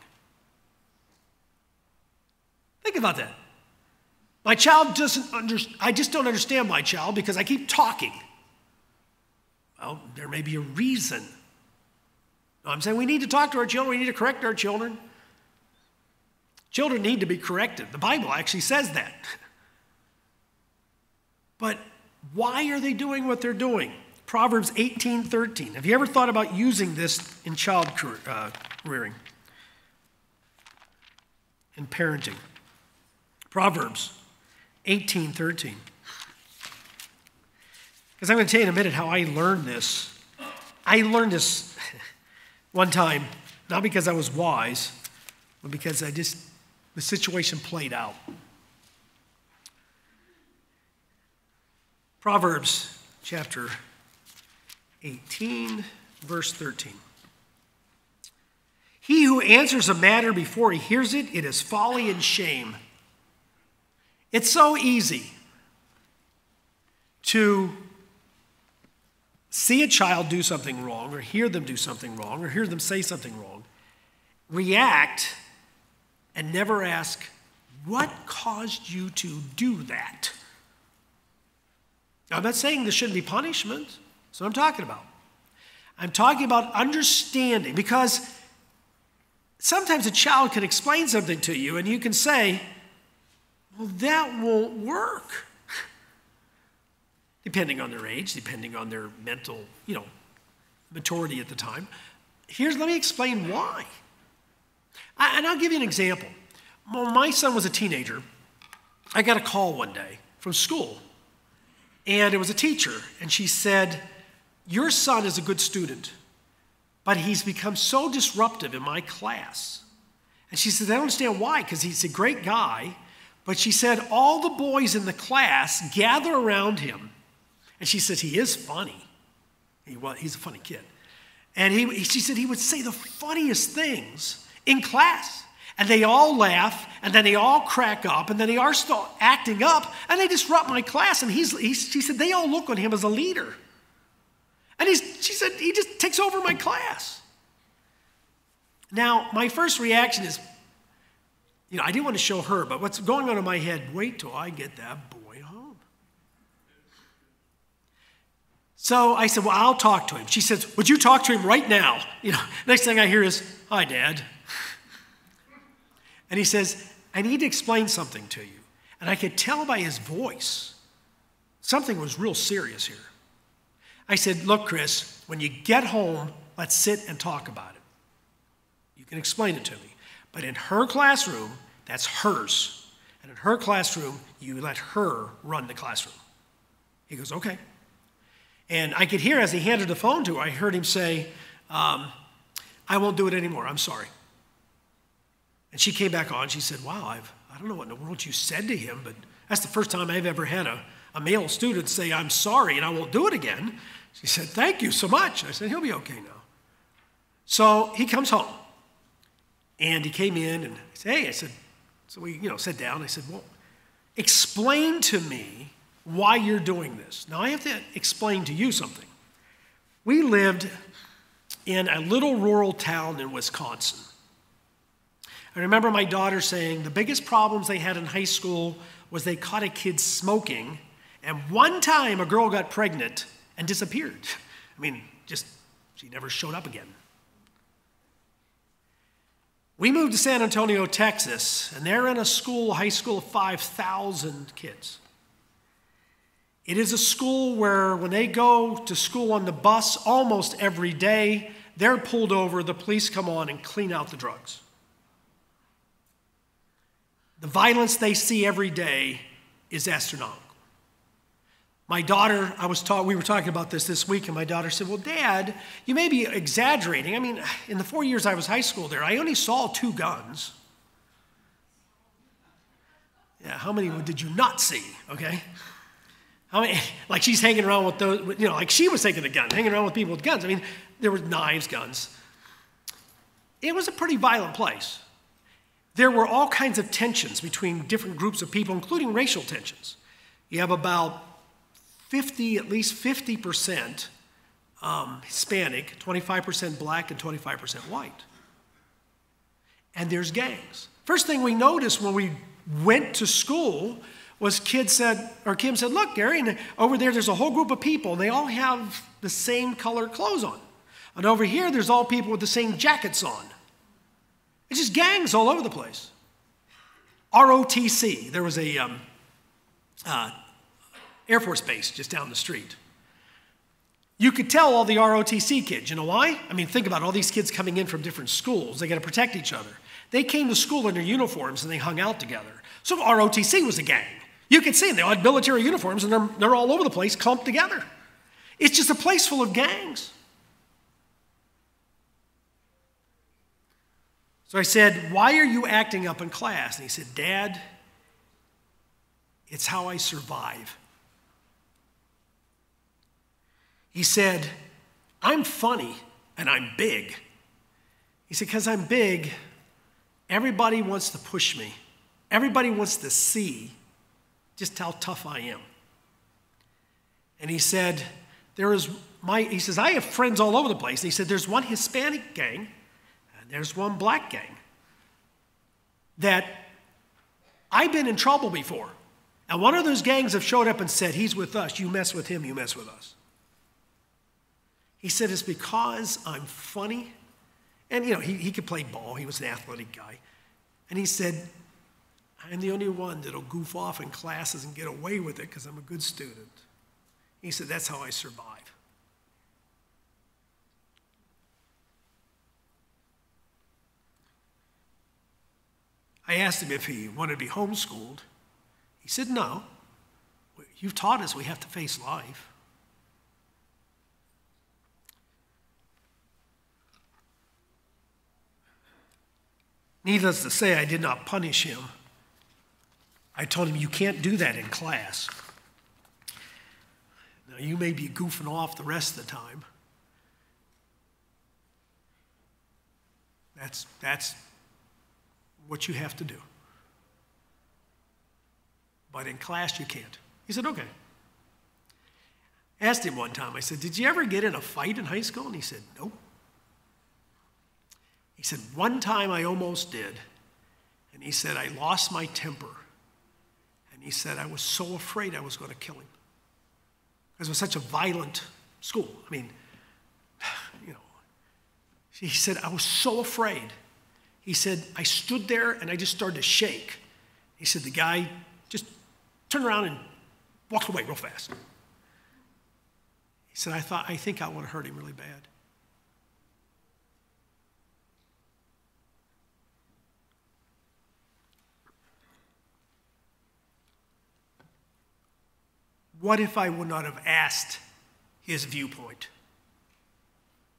Think about that. My child doesn't understand. I just don't understand my child because I keep talking. Well, there may be a reason. I'm saying we need to talk to our children. We need to correct our children. Children need to be corrected. The Bible actually says that. But why are they doing what they're doing? Proverbs 18:13. Have you ever thought about using this in child rearing? In parenting? Proverbs 18:13. Because I'm going to tell you in a minute how I learned this. I learned this one time, not because I was wise, but because the situation played out. Proverbs chapter 18, verse 13. He who answers a matter before he hears it, it is folly and shame. It's so easy to see a child do something wrong, or hear them do something wrong, or hear them say something wrong, react, and never ask, what caused you to do that? Now, I'm not saying there shouldn't be punishment. That's what I'm talking about. I'm talking about understanding, because sometimes a child can explain something to you, and you can say, well, that won't work. Depending on their age, depending on their mental, maturity at the time. Let me explain why. And I'll give you an example. When my son was a teenager, I got a call one day from school. And it was a teacher. And she said, your son is a good student, but he's become so disruptive in my class. And she said, I don't understand why, because he's a great guy. But she said, all the boys in the class gather around him. And she says, he is funny. He's a funny kid. And she said he would say the funniest things in class. And they all laugh, and then they all crack up, and then they all start acting up, and they disrupt my class. And she said, they all look on him as a leader. And she said, he just takes over my class. Now, my first reaction is, I didn't want to show her, but what's going on in my head, wait till I get that boy home. So I said, well, I'll talk to him. She says, would you talk to him right now? Next thing I hear is, hi, Dad. And he says, I need to explain something to you. And I could tell by his voice, something was real serious here. I said, look, Chris, when you get home, let's sit and talk about it. You can explain it to me. But in her classroom, that's hers. And in her classroom, you let her run the classroom. He goes, okay. And I could hear as he handed the phone to her, I heard him say, I won't do it anymore. I'm sorry. And she came back on. She said, wow, I don't know what in the world you said to him, but that's the first time I've ever had a male student say, I'm sorry, and I won't do it again. She said, thank you so much. I said, he'll be okay now. So he comes home. And he came in and I said, hey, so we, sat down. I said, well, explain to me why you're doing this. Now I have to explain to you something. We lived in a little rural town in Wisconsin. I remember my daughter saying the biggest problems they had in high school was they caught a kid smoking, and one time a girl got pregnant and disappeared. She never showed up again. We moved to San Antonio, Texas, and they're in a high school of 5,000 kids. It is a school where when they go to school on the bus almost every day, they're pulled over, the police come on and clean out the drugs. The violence they see every day is astronomical. My daughter, we were talking about this week, and my daughter said, well, Dad, you may be exaggerating. I mean, in the 4 years I was high school there, I only saw 2 guns. Yeah, how many did you not see, okay? How many, like she's hanging around with those, like she was taking a gun, hanging around with people with guns. I mean, there were knives, guns. It was a pretty violent place. There were all kinds of tensions between different groups of people, including racial tensions. You have about at least 50% Hispanic, 25% black, and 25% white. And there's gangs. First thing we noticed when we went to school was Kim said, look, Gary, and over there's a whole group of people, and they all have the same color clothes on. And over here, there's all people with the same jackets on. It's just gangs all over the place. ROTC, there was a Air Force base just down the street. You could tell all the ROTC kids. You know why? I mean, think about it, all these kids coming in from different schools. They got to protect each other. They came to school in their uniforms and they hung out together. So ROTC was a gang. You could see them. They all had military uniforms and they're all over the place, clumped together. It's just a place full of gangs. So I said, why are you acting up in class? And he said, Dad, it's how I survive. He said, I'm funny and I'm big. He said, because I'm big, everybody wants to push me. Everybody wants to see just how tough I am. And he said, he says, I have friends all over the place. And he said, there's one Hispanic gang and there's one black gang that I've been in trouble before. And one of those gangs have showed up and said, he's with us. You mess with him, you mess with us. He said, it's because I'm funny. And, he could play ball. He was an athletic guy. And he said, I'm the only one that'll goof off in classes and get away with it because I'm a good student. He said, that's how I survive. I asked him if he wanted to be homeschooled. He said, no. You've taught us we have to face life. Needless to say, I did not punish him. I told him, you can't do that in class. Now, you may be goofing off the rest of the time. That's what you have to do. But in class, you can't. He said, okay. I asked him one time, I said, did you ever get in a fight in high school? And he said, nope. He said, one time I almost did. And he said, I lost my temper. And he said, I was so afraid I was going to kill him. Because it was such a violent school. I mean, he said, I was so afraid. He said, I stood there and I just started to shake. He said, the guy just turned around and walked away real fast. He said, I think I would have hurt him really bad. What if I would not have asked his viewpoint?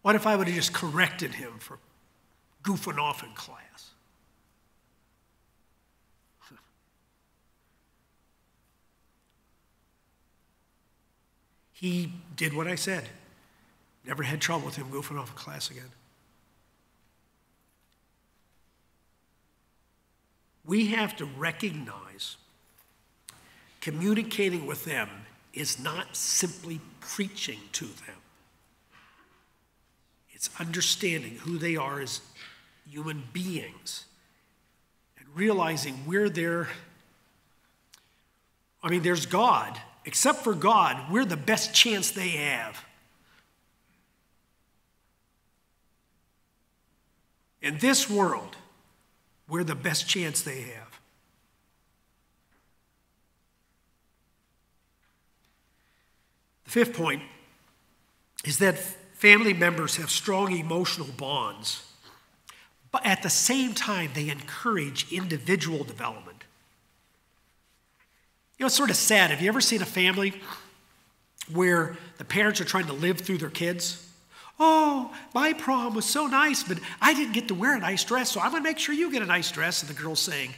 What if I would have just corrected him for goofing off in class? He did what I said. Never had trouble with him goofing off in class again. We have to recognize communicating with them is not simply preaching to them. It's understanding who they are as human beings and realizing there's God. Except for God, we're the best chance they have. In this world, we're the best chance they have. The fifth point is that family members have strong emotional bonds, but at the same time, they encourage individual development. You know, it's sort of sad. Have you ever seen a family where the parents are trying to live through their kids? Oh, my prom was so nice, but I didn't get to wear a nice dress, so I'm going to make sure you get a nice dress. And the girl's saying,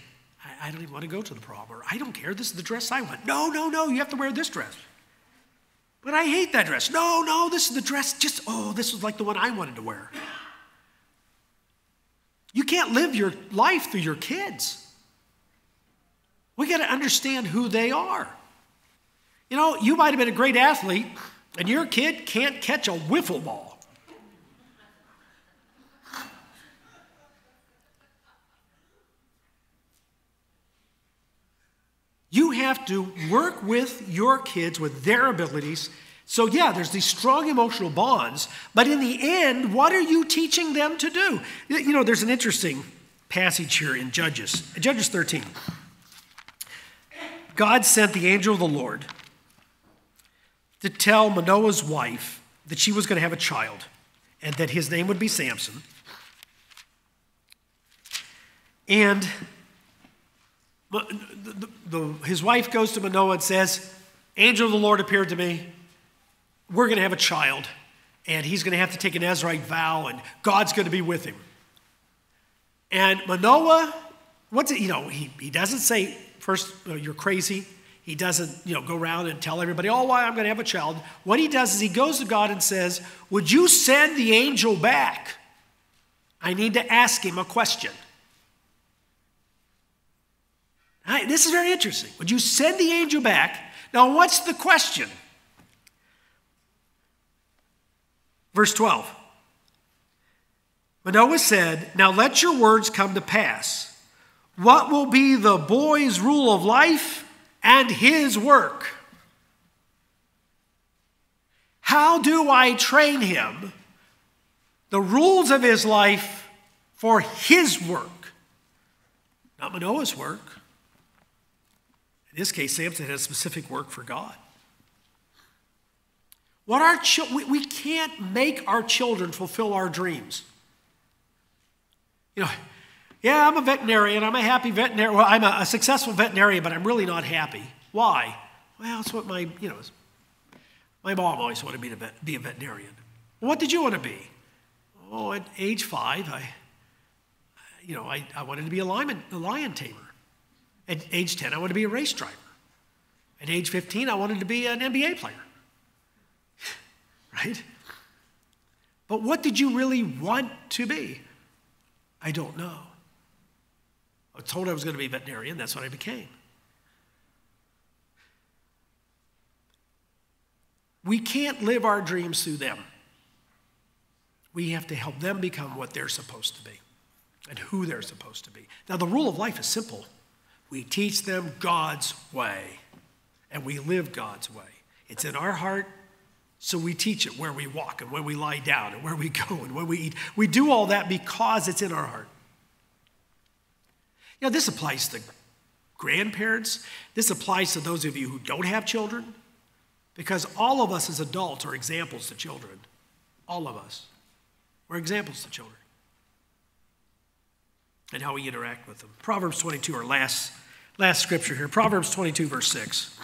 I don't even want to go to the prom, or I don't care, this is the dress I want. No, you have to wear this dress. But I hate that dress. No, this is the dress, this was like the one I wanted to wear. You can't live your life through your kids. We got to understand who they are. You know, you might have been a great athlete, and your kid can't catch a wiffle ball. You have to work with your kids, with their abilities. So yeah, there's these strong emotional bonds, but in the end, what are you teaching them to do? You know, there's an interesting passage here in Judges 13. God sent the angel of the Lord to tell Manoah's wife that she was going to have a child and that his name would be Samson. And his wife goes to Manoah and says, angel of the Lord appeared to me. We're going to have a child, and he's going to have to take an Nazirite vow, and God's going to be with him. And Manoah, he doesn't say, first, you're crazy. He doesn't, go around and tell everybody, why I'm going to have a child. What he does is he goes to God and says, would you send the angel back? I need to ask him a question. This is very interesting. Would you send the angel back? Now, what's the question? Verse 12. Manoah said, now let your words come to pass. What will be the boy's rule of life and his work? How do I train him the rules of his life for his work? Not Manoah's work. In this case, Samson had a specific work for God. We can't make our children fulfill our dreams. Yeah, I'm a veterinarian. I'm a happy veterinarian. Well, I'm a successful veterinarian, but I'm really not happy. Why? Well, it's what my mom always wanted me to be a veterinarian. Well, what did you want to be? Oh, at age 5, I wanted to be a lion tamer. At age 10, I wanted to be a race driver. At age 15, I wanted to be an NBA player. Right? But what did you really want to be? I don't know. I was told I was going to be a veterinarian. That's what I became. We can't live our dreams through them. We have to help them become what they're supposed to be and who they're supposed to be. Now, the rule of life is simple. We teach them God's way, and we live God's way. It's in our heart, so we teach it where we walk and when we lie down and where we go and when we eat. We do all that because it's in our heart. This applies to grandparents. This applies to those of you who don't have children, because all of us as adults are examples to children. All of us. We're examples to children and how we interact with them. Proverbs 22, our last scripture here. Proverbs 22, verse 6.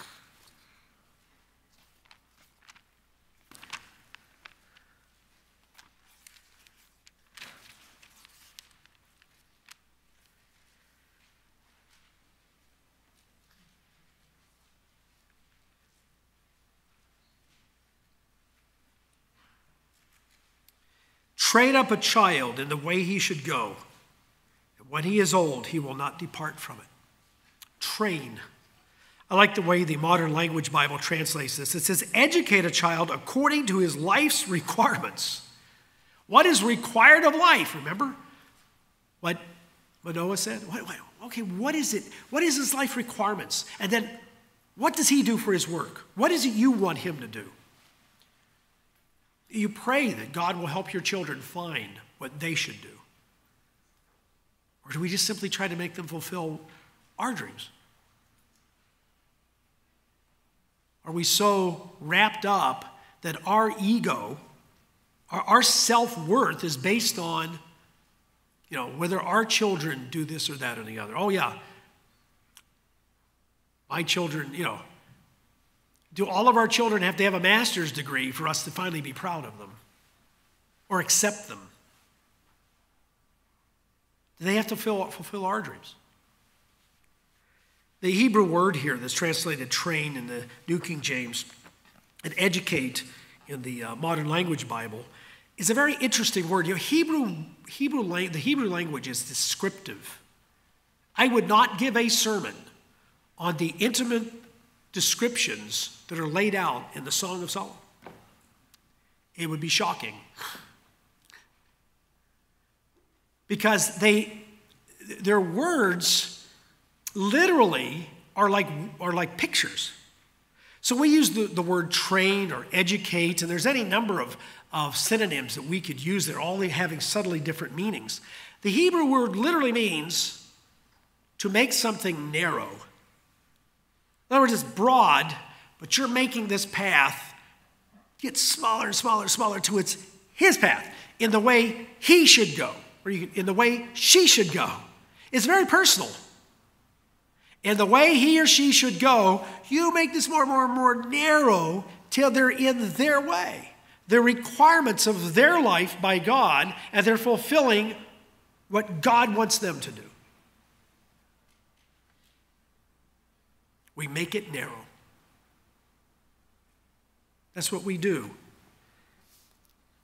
Train up a child in the way he should go. And when he is old, he will not depart from it. Train. I like the way the Modern Language Bible translates this. It says, educate a child according to his life's requirements. What is required of life? Remember what Manoah said? Okay, what is it? What is his life requirements? And then what does he do for his work? What is it you want him to do? You pray that God will help your children find what they should do. Or do we just simply try to make them fulfill our dreams? Are we so wrapped up that our ego, our self-worth is based on, whether our children do this or that or the other? Oh yeah, My children, do all of our children have to have a master's degree for us to finally be proud of them or accept them? Do they have to fulfill our dreams? The Hebrew word here that's translated train in the New King James and educate in the Modern Language Bible is a very interesting word. The Hebrew language is descriptive. I would not give a sermon on the intimate descriptions that are laid out in the Song of Solomon. It would be shocking. Because their words literally are like pictures. So we use the word train or educate, and there's any number of synonyms that we could use that are all having subtly different meanings. The Hebrew word literally means to make something narrow. In other words, it's broad, but you're making this path get smaller and smaller and smaller to his path in the way he should go, or in the way she should go. It's very personal. In the way he or she should go, you make this more and more and more narrow till they're in their way. The requirements of their life by God, and they're fulfilling what God wants them to do. We make it narrow. That's what we do.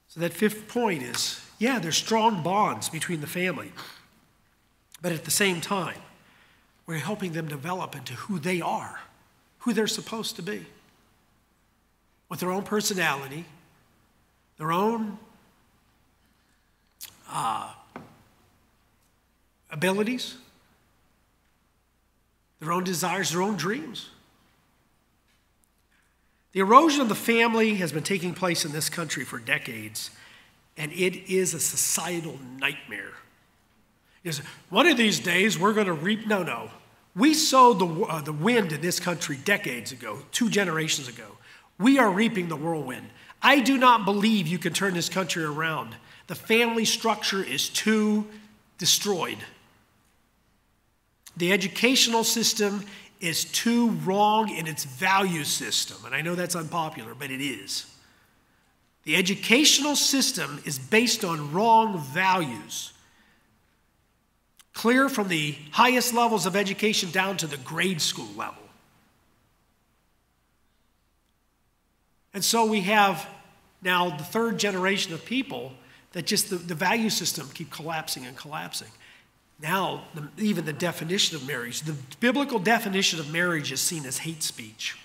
So that fifth point is, there's strong bonds between the family. But at the same time, we're helping them develop into who they are, who they're supposed to be, with their own personality, their own abilities, their own desires, their own dreams. The erosion of the family has been taking place in this country for decades, and it is a societal nightmare. One of these days we're going to reap. No. We sowed the wind in this country decades ago, 2 generations ago. We are reaping the whirlwind. I do not believe you can turn this country around. The family structure is too destroyed. The educational system is too wrong in its value system. And I know that's unpopular, but it is. The educational system is based on wrong values. Clear from the highest levels of education down to the grade school level. And so we have now the 3rd generation of people that just the value system keep collapsing and collapsing. Now, even the definition of marriage, the biblical definition of marriage is seen as hate speech.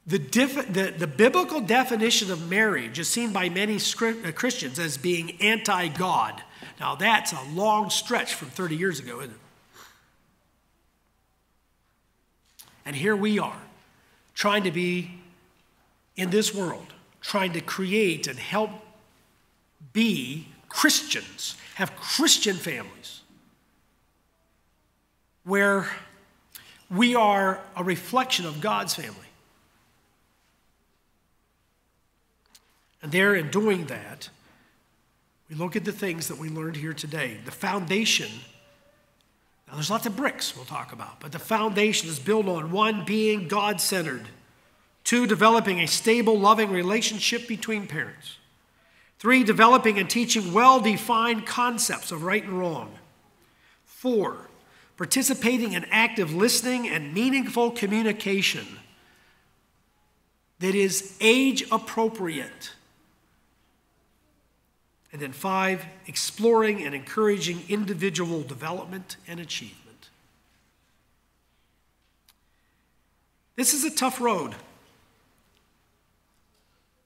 The biblical definition of marriage is seen by many Christians as being anti-God. Now, that's a long stretch from 30 years ago, isn't it? And here we are, trying to be in this world, trying to create and help be Christians, have Christian families, where we are a reflection of God's family. And there, in doing that, we look at the things that we learned here today. The foundation, now there's lots of bricks we'll talk about, but the foundation is built on 1, being God-centered, 2, developing a stable, loving relationship between parents, 3, developing and teaching well-defined concepts of right and wrong, 4, participating in active listening and meaningful communication that is age-appropriate. And then 5, exploring and encouraging individual development and achievement. This is a tough road,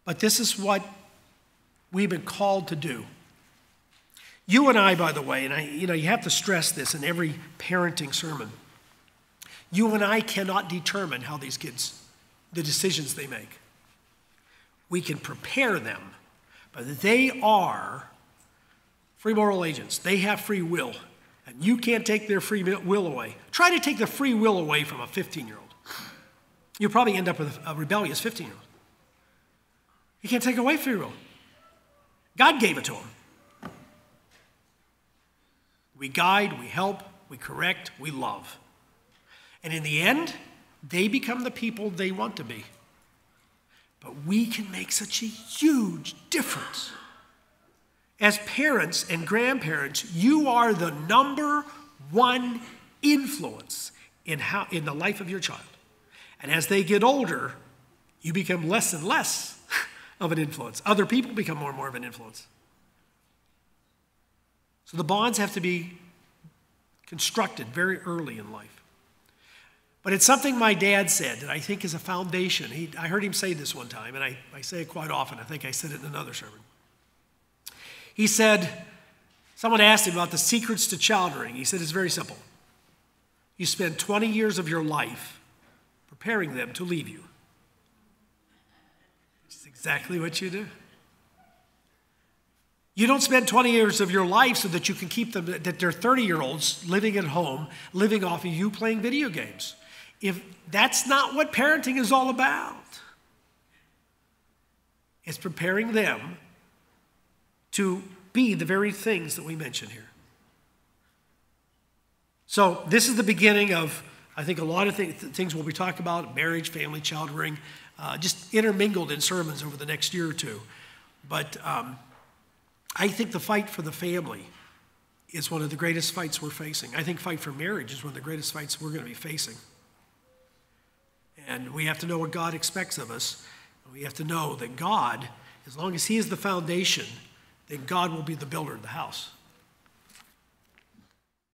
but this is what we've been called to do. You and I, by the way, and you have to stress this in every parenting sermon, you and I cannot determine how these kids, the decisions they make. We can prepare them, but they are free moral agents. They have free will, and you can't take their free will away. Try to take the free will away from a 15-year-old. You'll probably end up with a rebellious 15-year-old. You can't take away free will. God gave it to them. We guide, we help, we correct, we love. And in the end, they become the people they want to be. But we can make such a huge difference. As parents and grandparents, you are the number one influence in the life of your child. And as they get older, you become less and less of an influence. Other people become more and more of an influence. So the bonds have to be constructed very early in life. But it's something my dad said that I think is a foundation. I heard him say this one time, and I say it quite often. I think I said it in another sermon. He said, someone asked him about the secrets to child rearing. He said, it's very simple. You spend 20 years of your life preparing them to leave you. Which is exactly what you do. You don't spend 20 years of your life so that you can keep them, that they're 30-year-olds living at home, living off of you playing video games. If that's not what parenting is all about. It's preparing them to be the very things that we mention here. So this is the beginning of, I think, a lot of things we'll be talking about, marriage, family, child rearing, just intermingled in sermons over the next year or two. But I think the fight for the family is one of the greatest fights we're facing. I think fight for marriage is one of the greatest fights we're going to be facing. And we have to know what God expects of us. We have to know that God, as long as He is the foundation, then God will be the builder of the house.